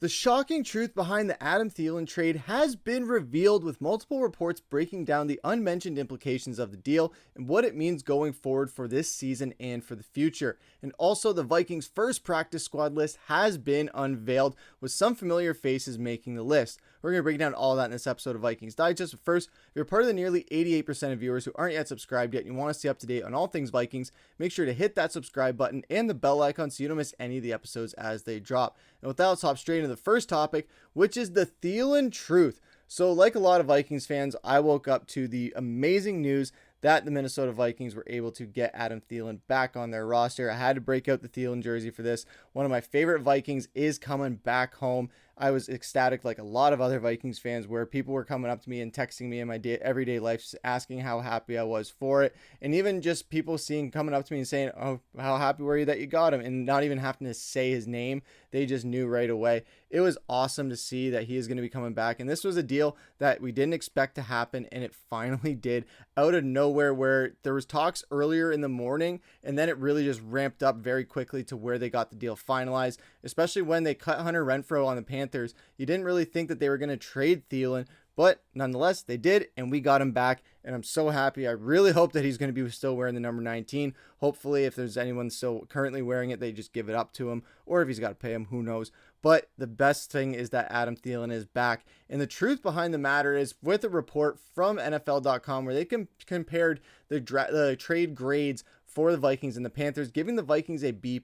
The shocking truth behind the Adam Thielen trade has been revealed, with multiple reports breaking down the unmentioned implications of the deal and what it means going forward for this season and for the future. And also, the Vikings' first practice squad list has been unveiled, with some familiar faces making the list. We're going to break down all that in this episode of Vikings Digest. But first, if you're part of the nearly 88% of viewers who aren't yet subscribed yet and you want to stay up to date on all things Vikings, make sure to hit that subscribe button and the bell icon so you don't miss any of the episodes as they drop. And with that, let's hop straight into the first topic, which is the Thielen truth. So like a lot of Vikings fans, I woke up to the amazing news that the Minnesota Vikings were able to get Adam Thielen back on their roster. I had to break out the Thielen jersey for this. One of my favorite Vikings is coming back home. I was ecstatic, like a lot of other Vikings fans, where people were coming up to me and texting me in my everyday life asking how happy I was for it. And even just people coming up to me and saying, oh, how happy were you that you got him? And not even having to say his name. They just knew right away. It was awesome to see that he is going to be coming back. And this was a deal that we didn't expect to happen, and it finally did out of nowhere, where there was talks earlier in the morning, and then it really just ramped up very quickly to where they got the deal finalized, especially when they cut Hunter Renfrow on the Panthers. You didn't really think that they were going to trade Thielen, but nonetheless, they did, and we got him back, and I'm so happy. I really hope that he's going to be still wearing the number 19. Hopefully, if there's anyone still currently wearing it, they just give it up to him, or if he's got to pay him, who knows. But the best thing is that Adam Thielen is back, and the truth behind the matter is, with a report from NFL.com where they compared the trade grades for the Vikings and the Panthers, giving the Vikings a B+,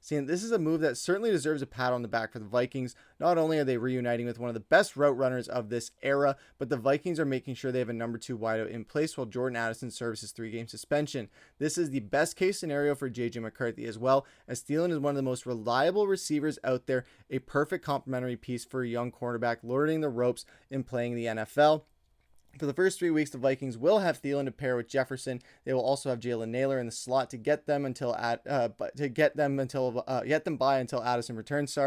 saying this is a move that certainly deserves a pat on the back for the Vikings. Not only are they reuniting with one of the best route runners of this era, but the Vikings are making sure they have a number 2 wideout in place while Jordan Addison serves his 3-game suspension. This is the best case scenario for JJ McCarthy as well, as Thielen is one of the most reliable receivers out there, a perfect complementary piece for a young cornerback learning the ropes and playing the NFL. For the first 3 weeks, the Vikings will have Thielen to pair with Jefferson. They will also have Jalen Nailor in the slot to get them by until Addison returns.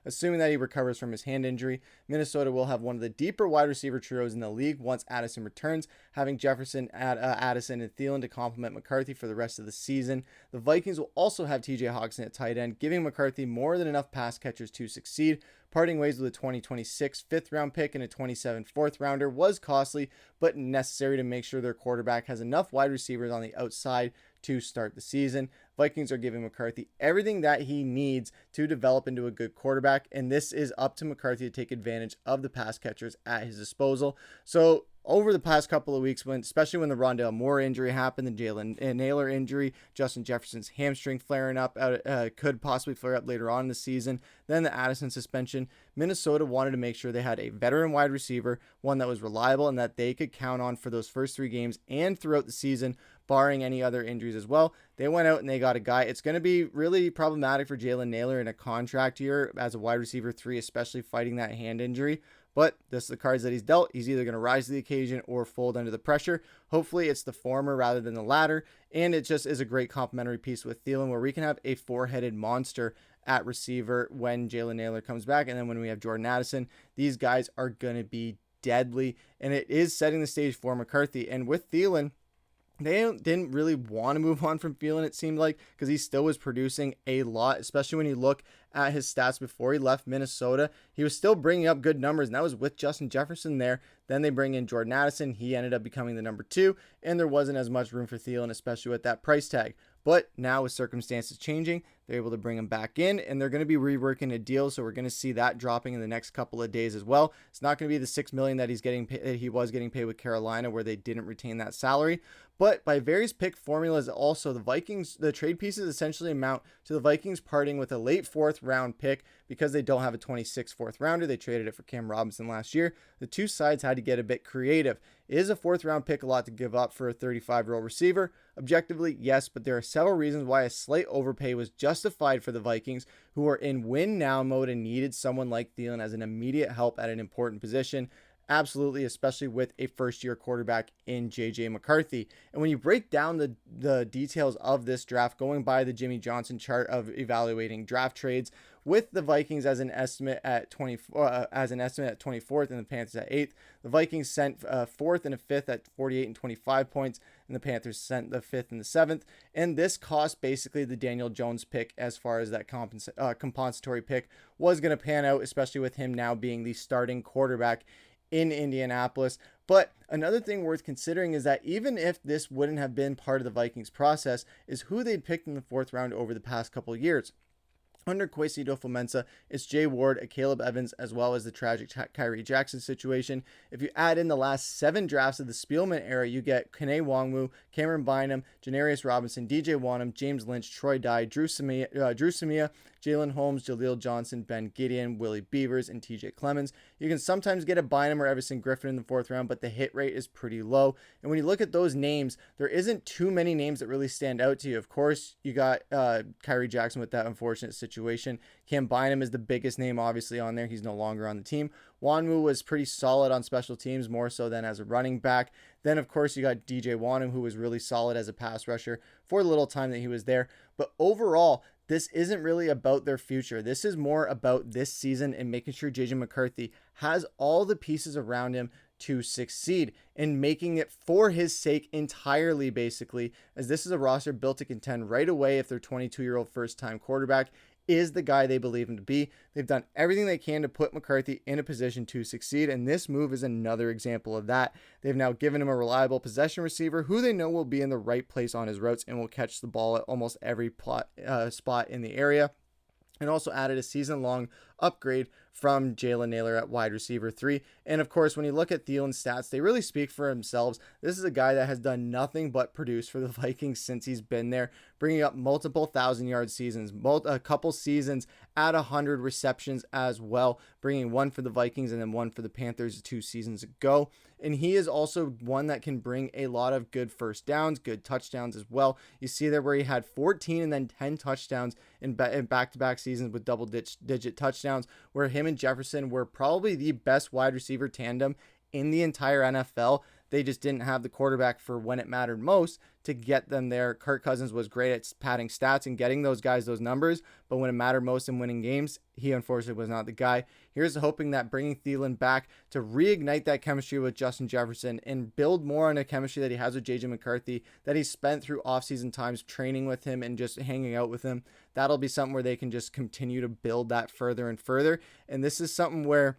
Assuming that he recovers from his hand injury. Minnesota will have one of the deeper wide receiver trios in the league once Addison returns, having Jefferson, Addison, and Thielen to complement McCarthy for the rest of the season. The Vikings will also have T.J. Hockenson at tight end, giving McCarthy more than enough pass catchers to succeed. Parting ways with a 2026 5th-round pick and a 27 4th-rounder was costly, but necessary to make sure their quarterback has enough wide receivers on the outside to start the season. Vikings are giving McCarthy everything that he needs to develop into a good quarterback, and this is up to McCarthy to take advantage of the pass catchers at his disposal. So over the past couple of weeks, especially when the Rondale Moore injury happened, the Jalen Nailor injury, Justin Jefferson's hamstring flaring up, could possibly flare up later on in the season, then the Addison suspension, Minnesota wanted to make sure they had a veteran wide receiver, one that was reliable and that they could count on for those first 3 games and throughout the season, barring any other injuries as well. They went out and they got a guy. It's going to be really problematic for Jalen Nailor in a contract year as a wide receiver 3, especially fighting that hand injury. But this is the cards that he's dealt. He's either going to rise to the occasion or fold under the pressure. Hopefully it's the former rather than the latter. And it just is a great complementary piece with Thielen, where we can have a 4-headed monster at receiver when Jalen Nailor comes back. And then when we have Jordan Addison, these guys are going to be deadly. And it is setting the stage for McCarthy. And with Thielen, they didn't really want to move on from Thielen, it seemed like, because he still was producing a lot, especially when you look at his stats before he left Minnesota. He was still bringing up good numbers, and that was with Justin Jefferson there. Then they bring in Jordan Addison. He ended up becoming the number 2, and there wasn't as much room for Thielen, especially with that price tag. But now with circumstances changing, they're able to bring him back in, and they're going to be reworking a deal, so we're going to see that dropping in the next couple of days as well. It's not going to be the $6 million that he was getting paid with Carolina, where they didn't retain that salary. But by various pick formulas, also the trade pieces essentially amount to the Vikings parting with a late 4th-round pick because they don't have a 26 4th-rounder. They traded it for Cam Robinson last year. The two sides had to get a bit creative. Is a 4th-round pick a lot to give up for a 35-year-old receiver? Objectively, yes, but there are several reasons why a slight overpay was justified for the Vikings, who are in win-now mode and needed someone like Thielen as an immediate help at an important position. Absolutely, especially with a first-year quarterback in J.J. McCarthy. And when you break down the details of this draft, going by the Jimmy Johnson chart of evaluating draft trades, with the Vikings as an estimate at 24th and the Panthers at 8th. The Vikings sent 4th and a 5th at 48 and 25 points, and the Panthers sent the 5th and the 7th. And this cost basically the Daniel Jones pick as far as that compensatory pick was going to pan out, especially with him now being the starting quarterback in Indianapolis. But another thing worth considering is that even if this wouldn't have been part of the Vikings process, is who they'd picked in the 4th round over the past couple of years. Under Kwesi Adofo-Mensah, it's Jay Ward, a Caleb Evans, as well as the tragic Kyrie Jackson situation. If you add in the last 7 drafts of the Spielman era, you get Kene Nwangwu, Cameron Bynum, Janarius Robinson, DJ Wanham, James Lynch, Troy Dye, Drew Samia, Jalen Holmes, Jaleel Johnson, Ben Gideon, Willie Beavers, and TJ Clemens. You can sometimes get a Bynum or Everson Griffin in the 4th round, but the hit rate is pretty low. And when you look at those names, there isn't too many names that really stand out to you. Of course, you got Kyrie Jackson with that unfortunate situation. Cam Bynum is the biggest name, obviously, on there. He's no longer on the team. Wanwu was pretty solid on special teams, more so than as a running back. Then, of course, you got DJ Wanham, who was really solid as a pass rusher for the little time that he was there. But overall, this isn't really about their future. This is more about this season and making sure JJ McCarthy has all the pieces around him to succeed and making it for his sake entirely, basically, as this is a roster built to contend right away if their 22-year-old first-time quarterback is the guy they believe him to be. They've done everything they can to put McCarthy in a position to succeed, and this move is another example of that. They've now given him a reliable possession receiver who they know will be in the right place on his routes and will catch the ball at almost every spot in the area. And also added a season-long upgrade from Jalen Nailor at wide receiver 3. And of course, when you look at Thielen's stats, they really speak for themselves. This is a guy that has done nothing but produce for the Vikings since he's been there, bringing up multiple 1,000-yard seasons, a couple seasons at 100 receptions as well, bringing one for the Vikings and then one for the Panthers 2 seasons ago. And he is also one that can bring a lot of good first downs, good touchdowns as well. You see there where he had 14 and then 10 touchdowns in back-to-back seasons with double-digit touchdowns, where him and Jefferson were probably the best wide receiver tandem in the entire NFL. They just didn't have the quarterback for when it mattered most to get them there. Kirk Cousins was great at padding stats and getting those guys those numbers, but when it mattered most in winning games, he unfortunately was not the guy. Here's hoping that bringing Thielen back to reignite that chemistry with Justin Jefferson and build more on a chemistry that he has with JJ McCarthy, that he spent through offseason times training with him and just hanging out with him. That'll be something where they can just continue to build that further and further. And this is something where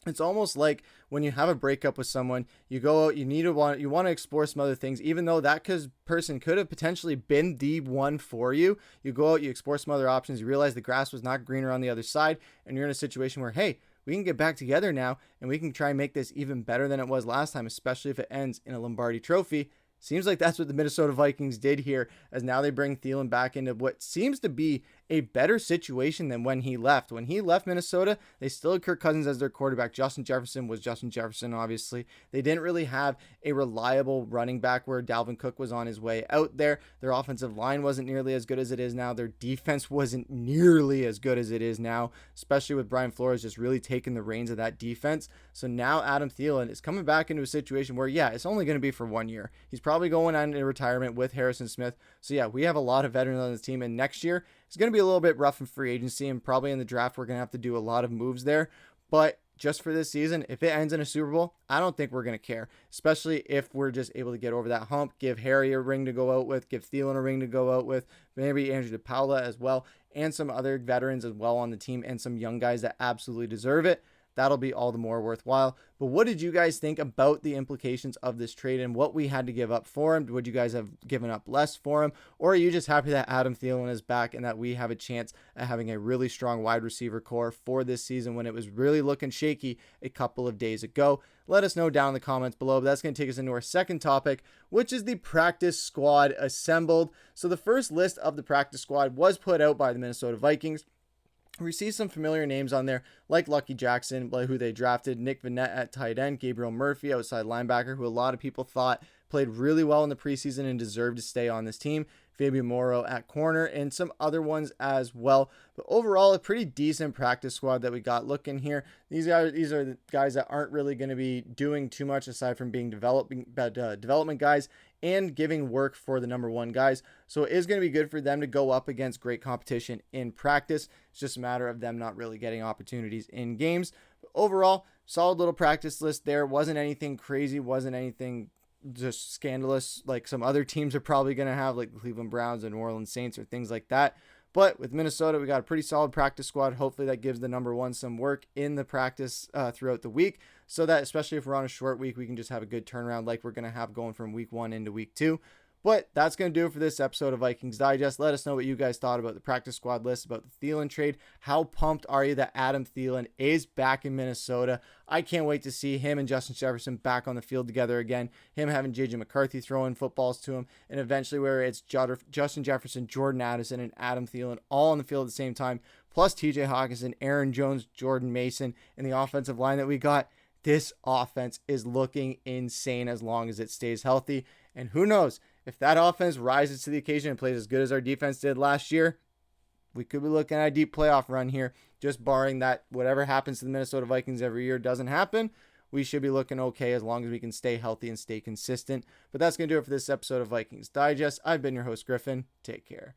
it's almost like when you have a breakup with someone, you go out, you want to explore some other things, even though that person could have potentially been the one for you. You go out, you explore some other options, you realize the grass was not greener on the other side, and you're in a situation where, hey, we can get back together now, and we can try and make this even better than it was last time, especially if it ends in a Lombardi trophy. Seems like that's what the Minnesota Vikings did here, as now they bring Thielen back into what seems to be a better situation than when he left. When he left Minnesota, they still had Kirk Cousins as their quarterback. Justin Jefferson was Justin Jefferson, obviously. They didn't really have a reliable running back where Dalvin Cook was on his way out there. Their offensive line wasn't nearly as good as it is now. Their defense wasn't nearly as good as it is now, especially with Brian Flores just really taking the reins of that defense. So now Adam Thielen is coming back into a situation where, yeah, it's only going to be for 1 year. He's probably going on in retirement with Harrison Smith. So yeah, we have a lot of veterans on this team, and next year it's going to be a little bit rough in free agency, and probably in the draft we're going to have to do a lot of moves there. But just for this season, if it ends in a Super Bowl, I don't think we're going to care, especially if we're just able to get over that hump, give Harry a ring to go out with, give Thielen a ring to go out with, maybe Andrew DePaula as well, and some other veterans as well on the team, and some young guys that absolutely deserve it. That'll be all the more worthwhile. But what did you guys think about the implications of this trade and what we had to give up for him? Would you guys have given up less for him? Or are you just happy that Adam Thielen is back and that we have a chance at having a really strong wide receiver core for this season when it was really looking shaky a couple of days ago? Let us know down in the comments below. But that's going to take us into our second topic, which is the practice squad assembled. So the first list of the practice squad was put out by the Minnesota Vikings. We see some familiar names on there, like Lucky Jackson, who they drafted, Nick Vannett at tight end, Gabriel Murphy, outside linebacker, who a lot of people thought played really well in the preseason and deserved to stay on this team. Fabian Morrow at corner, and some other ones as well. But overall, a pretty decent practice squad that we got looking here. These are the guys that aren't really going to be doing too much aside from being development guys and giving work for the number one guys. So it is going to be good for them to go up against great competition in practice. It's just a matter of them not really getting opportunities in games. But overall, solid little practice list there. Wasn't anything crazy, wasn't anything just scandalous like some other teams are probably going to have, like the Cleveland Browns and New Orleans Saints or things like that. But with Minnesota, we got a pretty solid practice squad. Hopefully that gives the number one some work in the practice throughout the week, so that especially if we're on a short week, we can just have a good turnaround like we're going to have going from week 1 into week 2. But that's going to do it for this episode of Vikings Digest. Let us know what you guys thought about the practice squad list, about the Thielen trade. How pumped are you that Adam Thielen is back in Minnesota? I can't wait to see him and Justin Jefferson back on the field together again. Him having J.J. McCarthy throwing footballs to him. And eventually where it's Justin Jefferson, Jordan Addison, and Adam Thielen all on the field at the same time. Plus T.J. Hawkinson, Aaron Jones, Jordan Mason, and the offensive line that we got. This offense is looking insane as long as it stays healthy. And who knows, if that offense rises to the occasion and plays as good as our defense did last year, we could be looking at a deep playoff run here. Just barring that whatever happens to the Minnesota Vikings every year doesn't happen, we should be looking okay as long as we can stay healthy and stay consistent. But that's going to do it for this episode of Vikings Digest. I've been your host, Griffin. Take care.